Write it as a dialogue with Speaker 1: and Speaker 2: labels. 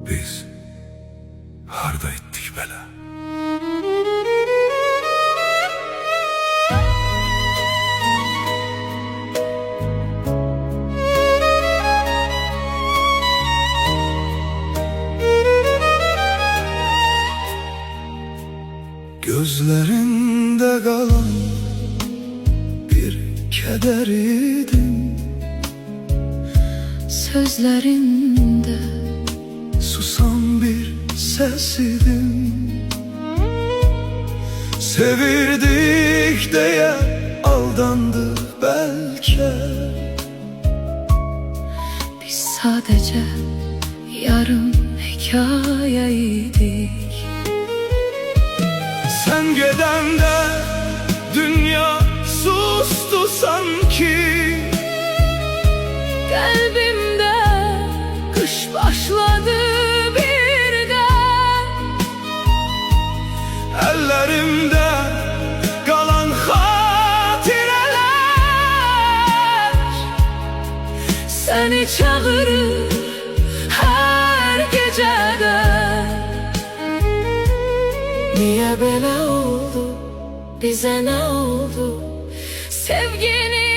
Speaker 1: Biz harda ettik bela. Gözlerinde kalan bir keder idim,
Speaker 2: sözlerinde
Speaker 1: susan bir ses idim. Sevirdik diye aldandı belki.
Speaker 2: biz sadece yarım hikayeydik.
Speaker 1: Sen gedende dünya sustu sanki.
Speaker 2: Kalbimde kış başladı birden.
Speaker 1: Ellerimde kalan hatireler
Speaker 2: Seni çağırır her gecede. Niye böyle oldu, bize ne oldu? Sevgini